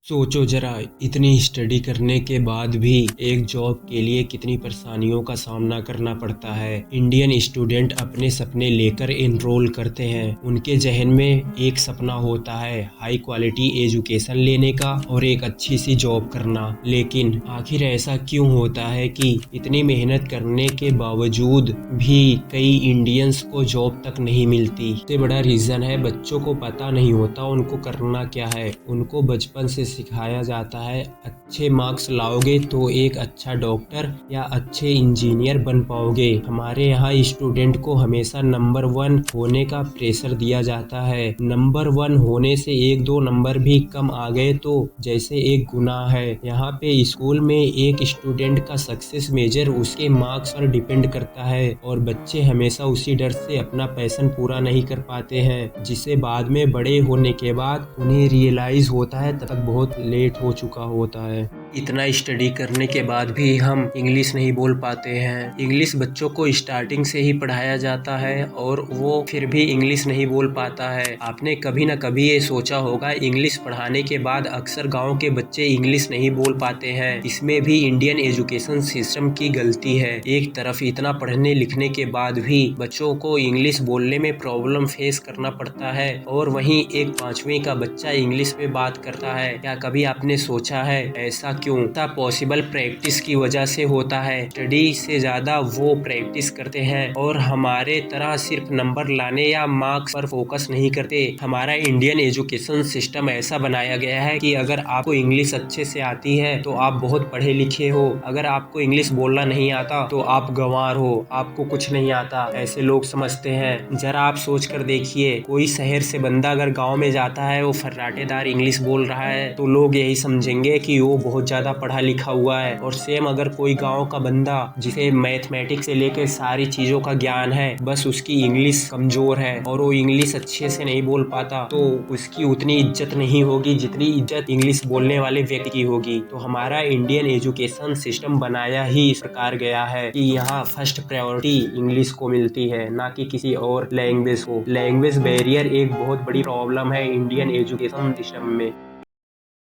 सोचो जरा, इतनी स्टडी करने के बाद भी एक जॉब के लिए कितनी परेशानियों का सामना करना पड़ता है। इंडियन स्टूडेंट अपने सपने लेकर इनरोल करते हैं। उनके जहन में एक सपना होता है हाई क्वालिटी एजुकेशन लेने का और एक अच्छी सी जॉब करना। लेकिन आखिर ऐसा क्यों होता है कि इतनी मेहनत करने के बावजूद भी कई इंडियंस को जॉब तक नहीं मिलती? सबसे बड़ा रीजन है बच्चों को पता नहीं होता उनको करना क्या है। उनको बचपन से सिखाया जाता है अच्छे मार्क्स लाओगे तो एक अच्छा डॉक्टर या अच्छे इंजीनियर बन पाओगे। हमारे यहाँ स्टूडेंट को हमेशा नंबर 1 होने का प्रेशर दिया जाता है। नंबर 1 होने से एक दो नंबर भी कम आ गए तो जैसे एक गुनाह है। यहाँ पे स्कूल में एक स्टूडेंट का सक्सेस मेजर उसके मार्क्स पर डिपेंड करता है और बच्चे हमेशा उसी डर से अपना पैशन पूरा नहीं कर पाते हैं, जिसे बाद में बड़े होने के बाद उन्हें रियलाइज होता है, तब तक बहुत लेट हो चुका होता है। इतना स्टडी करने के बाद भी हम इंग्लिश नहीं बोल पाते हैं। इंग्लिश बच्चों को स्टार्टिंग से ही पढ़ाया जाता है और वो फिर भी इंग्लिश नहीं बोल पाता है। आपने कभी ना कभी ये सोचा होगा, इंग्लिश पढ़ाने के बाद अक्सर गांव के बच्चे इंग्लिश नहीं बोल पाते हैं। इसमें भी इंडियन एजुकेशन सिस्टम की गलती है। एक तरफ इतना पढ़ने लिखने के बाद भी बच्चों को इंग्लिश बोलने में प्रॉब्लम फेस करना पड़ता है और वहीं एक 5वीं का बच्चा इंग्लिश में बात करता है। क्या कभी आपने सोचा है ऐसा क्यों? पॉसिबल प्रैक्टिस की वजह से होता है। स्टडी से ज्यादा वो प्रैक्टिस करते हैं और हमारे तरह सिर्फ नंबर लाने या मार्क्स पर फोकस नहीं करते। हमारा इंडियन एजुकेशन सिस्टम ऐसा बनाया गया है कि अगर आपको इंग्लिश अच्छे से आती है तो आप बहुत पढ़े लिखे हो, अगर आपको इंग्लिश बोलना नहीं आता तो आप गंवार हो, आपको कुछ नहीं आता, ऐसे लोग समझते हैं। जरा आप सोच कर देखिए, कोई शहर से बंदा अगर गाँव में जाता है, वो फर्राटेदार इंग्लिश बोल रहा है तो लोग यही समझेंगे कि वो बहुत ज्यादा पढ़ा लिखा हुआ है। और सेम अगर कोई गांव का बंदा जिसे मैथमेटिक्स से लेकर सारी चीजों का ज्ञान है, बस उसकी इंग्लिश कमजोर है और वो इंग्लिश अच्छे से नहीं बोल पाता, तो उसकी उतनी इज्जत नहीं होगी जितनी इज्जत इंग्लिश बोलने वाले व्यक्ति की होगी। तो हमारा इंडियन एजुकेशन सिस्टम बनाया ही इस प्रकार गया है कि यहाँ फर्स्ट प्रायोरिटी इंग्लिश को मिलती है, ना कि किसी और लैंग्वेज को। लैंग्वेज बैरियर एक बहुत बड़ी प्रॉब्लम है इंडियन एजुकेशन सिस्टम में।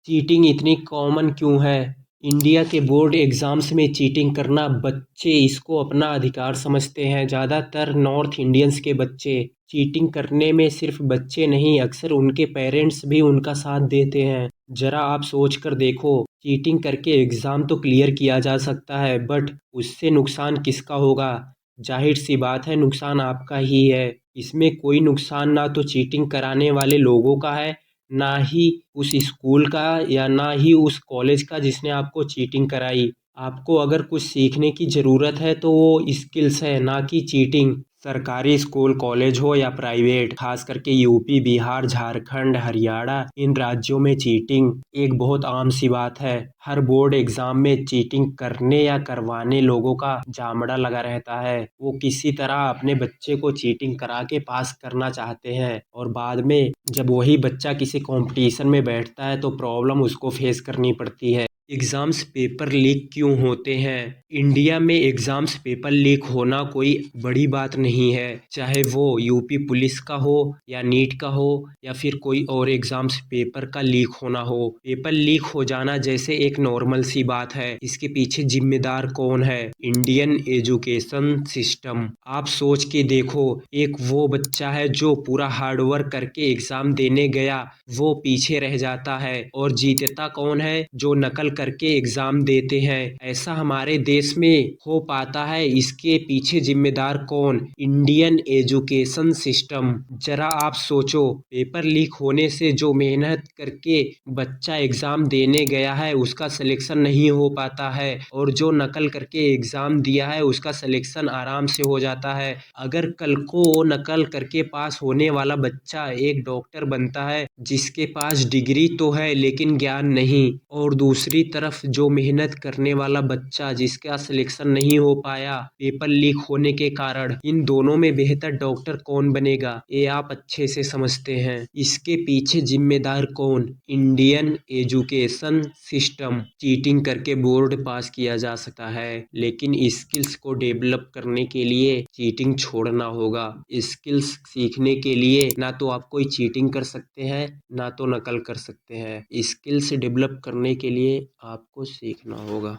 चीटिंग इतनी कॉमन क्यों है? इंडिया के बोर्ड एग्जाम्स में चीटिंग करना, बच्चे इसको अपना अधिकार समझते हैं। ज़्यादातर नॉर्थ इंडियंस के बच्चे चीटिंग करने में सिर्फ बच्चे नहीं, अक्सर उनके पेरेंट्स भी उनका साथ देते हैं। जरा आप सोच कर देखो, चीटिंग करके एग्ज़ाम तो क्लियर किया जा सकता है, बट उससे नुकसान किसका होगा? जाहिर सी बात है, नुकसान आपका ही है। इसमें कोई नुकसान ना तो चीटिंग कराने वाले लोगों का है, ना ही उस स्कूल का, या ना ही उस कॉलेज का जिसने आपको चीटिंग कराई। आपको अगर कुछ सीखने की ज़रूरत है तो वो स्किल्स है, ना कि चीटिंग। सरकारी स्कूल कॉलेज हो या प्राइवेट, खास करके यूपी, बिहार, झारखंड, हरियाणा, इन राज्यों में चीटिंग एक बहुत आम सी बात है। हर बोर्ड एग्जाम में चीटिंग करने या करवाने लोगों का जामड़ा लगा रहता है। वो किसी तरह अपने बच्चे को चीटिंग करा के पास करना चाहते हैं और बाद में जब वही बच्चा किसी कंपटीशन में बैठता है तो प्रॉब्लम उसको फेस करनी पड़ती है। एग्ज़ाम्स पेपर लीक क्यों होते हैं? इंडिया में एग्ज़ाम्स पेपर लीक होना कोई बड़ी बात नहीं है, चाहे वो यूपी पुलिस का हो या नीट का हो या फिर कोई और एग्ज़ाम्स पेपर का लीक होना हो। पेपर लीक हो जाना जैसे एक नॉर्मल सी बात है। इसके पीछे जिम्मेदार कौन है? Indian education system. आप सोच के देखो, एक वो बच्चा है जो पूरा हार्डवर्क करके एग्ज़ाम देने गया, वो पीछे रह जाता है, और जीतता कौन है? जो नकल करके एग्जाम देते हैं। ऐसा हमारे देश में हो पाता है, इसके पीछे जिम्मेदार कौन? Indian education system. जरा आप सोचो, पेपर लीक होने से जो मेहनत करके बच्चा एग्जाम देने गया है उसका सिलेक्शन नहीं हो पाता है, और जो नकल करके एग्जाम दिया है उसका सिलेक्शन आराम से हो जाता है। अगर कल को नकल करके पास होने वाला बच्चा एक डॉक्टर बनता है जिसके पास डिग्री तो है लेकिन ज्ञान नहीं, और दूसरी तरफ जो मेहनत करने वाला बच्चा जिसका सिलेक्शन नहीं हो पाया पेपर लीक होने के कारण, इन दोनों में बेहतर डॉक्टर कौन बनेगा? ये आप अच्छे से समझते हैं। इसके पीछे जिम्मेदार कौन? Indian education system. चीटिंग करके बोर्ड पास किया जा सकता है, लेकिन स्किल्स को डेवलप करने के लिए चीटिंग छोड़ना होगा। स्किल्स सीखने के लिए ना तो आप कोई चीटिंग कर सकते हैं ना तो नकल कर सकते हैं। स्किल्स डेवलप करने के लिए आपको सीखना होगा।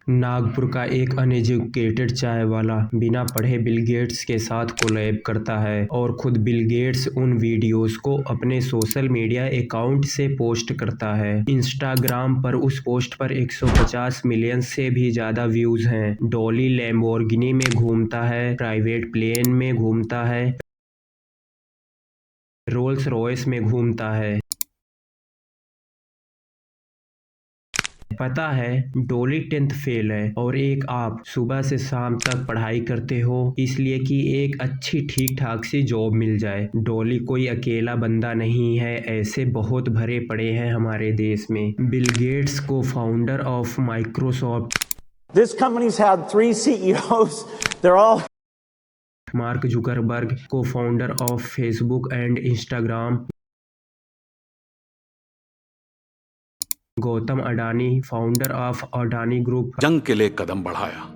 नागपुर का एक अनएजुकेटेड चाय वाला बिना पढ़े बिल गेट्स के साथ कोलैब करता है और खुद बिल गेट्स उन वीडियोस को अपने सोशल मीडिया अकाउंट से पोस्ट करता है। इंस्टाग्राम पर उस पोस्ट पर 150 मिलियन से भी ज़्यादा व्यूज़ हैं। डॉली लैम्बोर्गिनी में घूमता है, प्राइवेट प्लेन में घूमता है, रोल्स रॉयस में घूमता है। पता है डॉली 10th फेल है और एक आप सुबह से शाम तक पढ़ाई करते हो इसलिए कि एक अच्छी ठीक ठाक सी जॉब मिल जाए। डॉली कोई अकेला बंदा नहीं है, ऐसे बहुत भरे पड़े हैं हमारे देश में। बिल गेट्स को founder of Microsoft, This company's had 3 CEOs. They're all Mark Zuckerberg को founder of Facebook and Instagram, Gautam Adani founder of Adani group. जंग के लिए कदम बढ़ाया।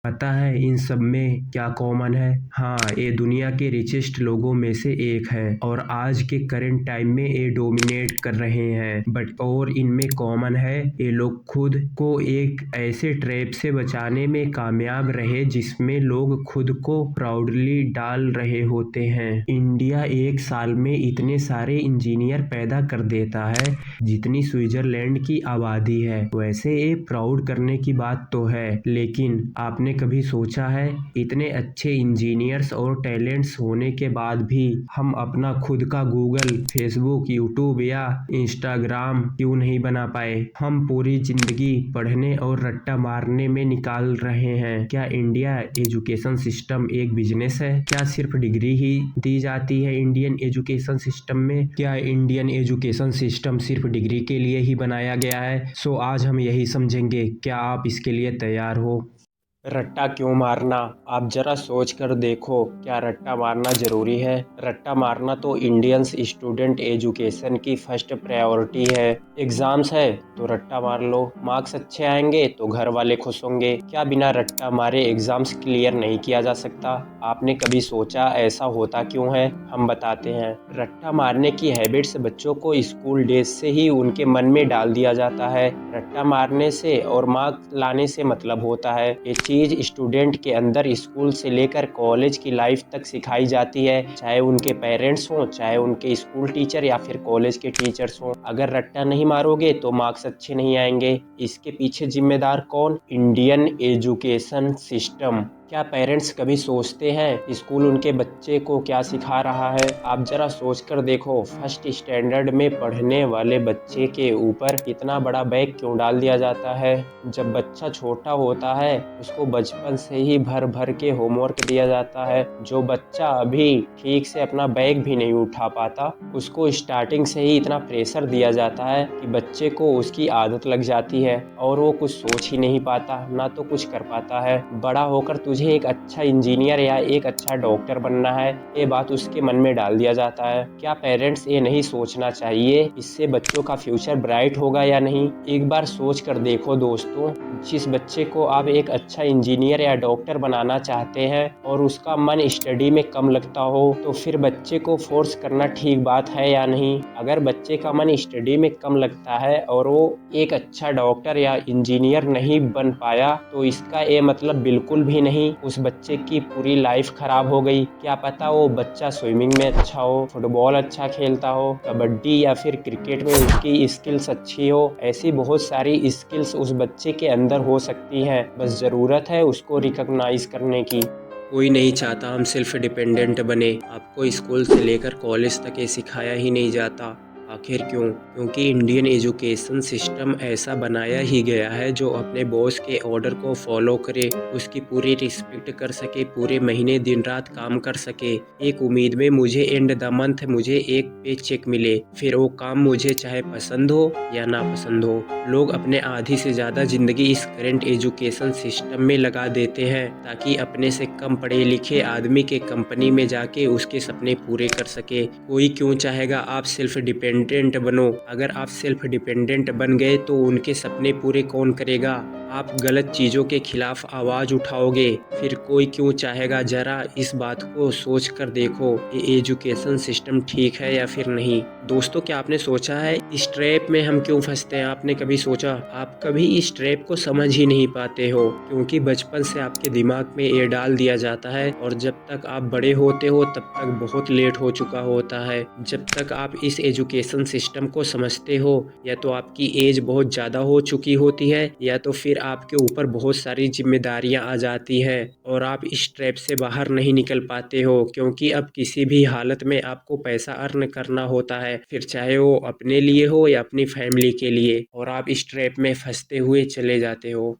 पता है इन सब में क्या कॉमन है? हाँ, ये दुनिया के रिचेस्ट लोगों में से एक है और आज के करंट टाइम में ये डोमिनेट कर रहे हैं। बट और इनमें कॉमन है ये लोग खुद को एक ऐसे ट्रैप से बचाने में कामयाब रहे जिसमें लोग खुद को प्राउडली डाल रहे होते हैं। इंडिया एक साल में इतने सारे इंजीनियर पैदा कर देता है जितनी स्विट्जरलैंड की आबादी है। वैसे ये प्राउड करने की बात तो है, लेकिन आपने कभी सोचा है इतने अच्छे इंजीनियर्स और टैलेंट्स होने के बाद भी हम अपना खुद का गूगल, फेसबुक, यूट्यूब या इंस्टाग्राम क्यों नहीं बना पाए? हम पूरी जिंदगी पढ़ने और रट्टा मारने में निकाल रहे हैं। क्या इंडिया एजुकेशन सिस्टम एक बिजनेस है? क्या सिर्फ डिग्री ही दी जाती है इंडियन एजुकेशन सिस्टम में? क्या इंडियन एजुकेशन सिस्टम सिर्फ डिग्री के लिए ही बनाया गया है? सो आज हम यही समझेंगे। क्या आप इसके लिए तैयार हो? रट्टा क्यों मारना? आप जरा सोच कर देखो, क्या रट्टा मारना ज़रूरी है? रट्टा मारना तो इंडियंस स्टूडेंट एजुकेशन की फर्स्ट प्रायोरिटी है। एग्ज़ाम्स है तो रट्टा मार लो, मार्क्स अच्छे आएंगे तो घर वाले खुश होंगे। क्या बिना रट्टा मारे एग्ज़ाम्स क्लियर नहीं किया जा सकता? आपने कभी सोचा ऐसा होता क्यों है? हम बताते हैं। रट्टा मारने की हैबिट्स बच्चों को स्कूल डेज से ही उनके मन में डाल दिया जाता है। रट्टा मारने से और मार्क्स लाने से मतलब होता है। ये चीज़ स्टूडेंट के अंदर स्कूल से लेकर कॉलेज की लाइफ तक सिखाई जाती है, चाहे उनके पेरेंट्स हों, चाहे उनके स्कूल टीचर या फिर कॉलेज के टीचर्स हों। अगर रट्टा नहीं मारोगे तो मार्क्स अच्छे नहीं आएंगे। इसके पीछे जिम्मेदार कौन? Indian education system. क्या पेरेंट्स कभी सोचते हैं स्कूल उनके बच्चे को क्या सिखा रहा है? आप जरा सोच कर देखो, फर्स्ट स्टैंडर्ड में पढ़ने वाले बच्चे के ऊपर इतना बड़ा बैग क्यों डाल दिया जाता है? जब बच्चा छोटा होता है उसको बचपन से ही भर भर के होमवर्क दिया जाता है। जो बच्चा अभी ठीक से अपना बैग भी नहीं उठा पाता उसको स्टार्टिंग से ही इतना प्रेशर दिया जाता है कि बच्चे को उसकी आदत लग जाती है और वो कुछ सोच ही नहीं पाता, ना तो कुछ कर पाता है। बड़ा होकर तुझे एक अच्छा इंजीनियर या एक अच्छा डॉक्टर बनना है, ये बात उसके मन में डाल दिया जाता है। क्या पेरेंट्स ये नहीं सोचना चाहिए इससे बच्चों का फ्यूचर ब्राइट होगा या नहीं? एक बार सोच कर देखो दोस्तों, जिस बच्चे को आप एक अच्छा इंजीनियर या डॉक्टर बनाना चाहते हैं और उसका मन स्टडी में कम लगता हो तो फिर बच्चे को फोर्स करना ठीक बात है या नहीं? अगर बच्चे का मन स्टडी में कम लगता है और वो एक अच्छा डॉक्टर या इंजीनियर नहीं बन पाया तो इसका ये मतलब बिल्कुल भी नहीं उस बच्चे की पूरी लाइफ खराब हो गई। क्या पता वो बच्चा स्विमिंग में अच्छा हो, फुटबॉल अच्छा खेलता हो, कबड्डी या फिर क्रिकेट में उसकी स्किल्स अच्छी हो। ऐसी बहुत सारी स्किल्स उस बच्चे के अंदर हो सकती हैं, बस ज़रूरत है उसको रिकॉग्नाइज करने की। कोई नहीं चाहता हम सेल्फ डिपेंडेंट बने। आपको स्कूल से लेकर कॉलेज तक ये सिखाया ही नहीं जाता। आखिर क्यों? क्योंकि इंडियन एजुकेशन सिस्टम ऐसा बनाया ही गया है जो अपने बॉस के ऑर्डर को फॉलो करे, उसकी पूरी रिस्पेक्ट कर सके, पूरे महीने दिन रात काम कर सके, एक उम्मीद में मुझे एंड द मंथ मुझे एक पे चेक मिले, फिर वो काम मुझे चाहे पसंद हो या ना पसंद हो। लोग अपने आधी से ज़्यादा ज़िंदगी इस करंट एजुकेशन सिस्टम में लगा देते हैं ताकि अपने से कम पढ़े लिखे आदमी के कंपनी में जाके उसके सपने पूरे कर सके। कोई क्यों चाहेगा आप सेल्फ डिपेंडेंट डिपेंडेंट बनो। अगर आप सेल्फ डिपेंडेंट बन गए तो उनके सपने पूरे कौन करेगा? आप गलत चीज़ों के खिलाफ आवाज़ उठाओगे, फिर कोई क्यों चाहेगा? ज़रा इस बात को सोच कर देखो, ये एजुकेशन सिस्टम ठीक है या फिर नहीं। दोस्तों, क्या आपने सोचा है इस ट्रैप में हम क्यों फंसते हैं? आपने कभी सोचा? आप कभी इस ट्रैप को समझ ही नहीं पाते हो, क्योंकि बचपन से आपके दिमाग में ये डाल दिया जाता है और जब तक आप बड़े होते हो तब तक बहुत लेट हो चुका होता है। जब तक आप इस एजुकेशन सिस्टम को समझते हो, या तो आपकी एज बहुत ज़्यादा हो चुकी होती है, या तो फिर आपके ऊपर बहुत सारी जिम्मेदारियां आ जाती हैं और आप इस ट्रैप से बाहर नहीं निकल पाते हो, क्योंकि अब किसी भी हालत में आपको पैसा अर्न करना होता है, फिर चाहे वो अपने लिए हो या अपनी फैमिली के लिए, और आप इस ट्रैप में फंसते हुए चले जाते हो।